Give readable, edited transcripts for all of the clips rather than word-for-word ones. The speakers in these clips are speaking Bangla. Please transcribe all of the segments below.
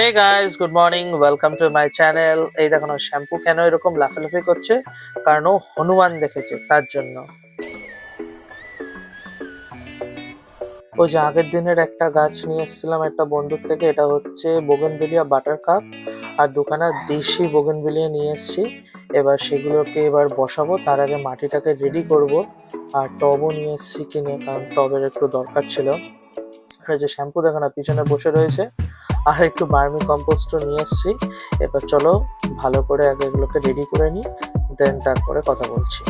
Hey guys, good morning, welcome to my channel. এই দেখো না, শ্যাম্পু কেন এরকম লাফালাফি করছে? কারণ ও হনুমান দেখেছে, তার জন্য। ওই যে আগের দিনের একটা গাছ নিয়ে এসেছিলাম একটা বন্ধুর থেকে, এটা হচ্ছে বোগেনভিলিয়া বাটার কাপ, আর দুখানা দেশি বোগেনভিলিয়া নিয়ে এসেছি। এবার সেগুলোকে বসাবো, তার আগে মাটিটাকে রেডি করব। আর টবও নিয়ে এসেছি কিনে, কারণ টবের একটু দরকার ছিল। আর এই যে শ্যাম্পু দেখো না পিছনে বসে রয়েছে, আর একটু বার্মি কম্পোস্টও নিয়ে এসেছি। এবার চলো ভালো করে আগে এগুলোকে রেডি করে নিই, দেন তারপরে কথা বলছি।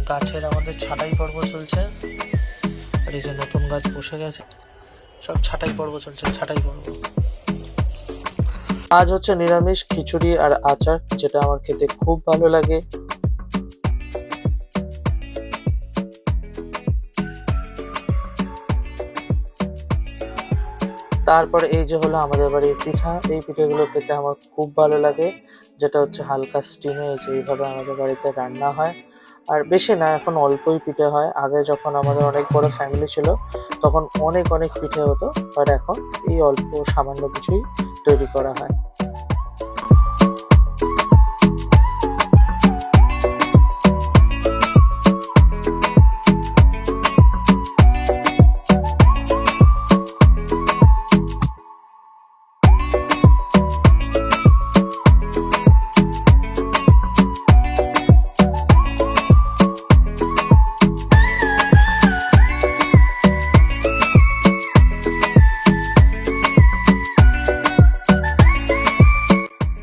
গাছের আমাদের ছাঁটাই পর্ব চলছে, আর এই যে নতুন গাছ বসে গেছে, সব ছাঁটাই পর্ব চলছে, ছাঁটাই পর্ব। আজ হচ্ছে নিরামিষ খিচুড়ি আর আচার, যেটা আমার খেতে খুব ভালো লাগে। তারপরে এই যে হলো আমাদের বাড়ির পিঠা, এই পিঠেগুলো খেতে আমার খুব ভালো লাগে, যেটা হচ্ছে হালকা স্টিমে এই যে এইভাবে আমাদের বাড়িতে রান্না হয়। আর বেশি না, এখন অল্পই পিঠে হয়। আগে যখন আমাদের অনেক বড় ফ্যামিলি ছিল, তখন অনেক অনেক পিঠে হতো, আর এখন এই অল্প সামান্য কিছুই তৈরি করা হয়।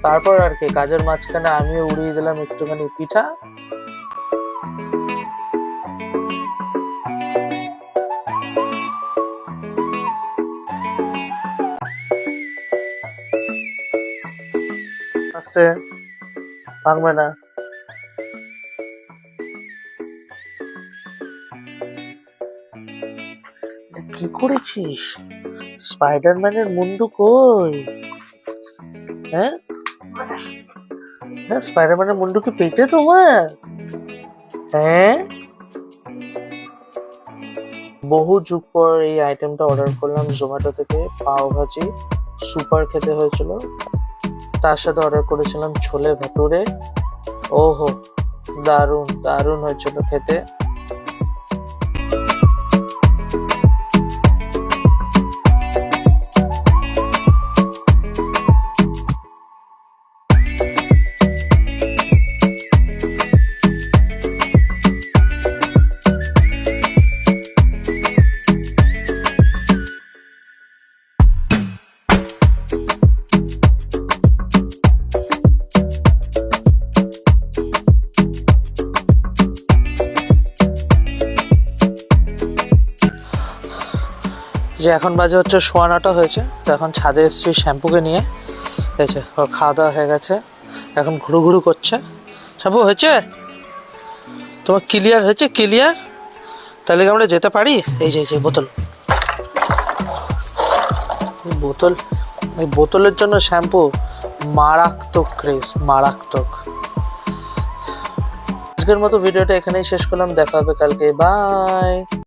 তারপর আর কি, কাজের মাঝখানে আমিও উড়িয়ে দিলাম একটুখানি পিঠা। আস্তে, ভাঙবে না। কি করেছিস? স্পাইডারম্যানের মুন্ডু কই? হ্যাঁ হ্যাঁ, স্পাইডারম্যানের মুন্ডু কি পেটে তোমার? হ্যাঁ, বহু যুগ পর এই আইটেমটা অর্ডার করলাম জোম্যাটো থেকে। পাও ভাজি সুপার খেতে হয়েছিল, তার সাথে অর্ডার করেছিলাম ছোলে ভাটুরে। ওহো, দারুণ দারুণ হয়েছিল খেতে। যে এখন বাজে হচ্ছে 9:15 হয়েছে, তো এখন ছাদে এসেছি শ্যাম্পুকে নিয়ে। এই যে ওর খাওয়া দাওয়া হয়ে গেছে, এখন ঘুরু ঘুরু করছে। শ্যাম্পু হয়েছে তোমার? ক্লিয়ার হয়েছে? ক্লিয়ার? তাহলে কি আমরা যেতে পারি? এই যে বোতল, বোতল, এই বোতলের জন্য শ্যাম্পু মারাত্মক ক্রেজ, মারাত্মক। আজকের মতো ভিডিওটা এখানেই শেষ করলাম, দেখা হবে কালকে, বাই।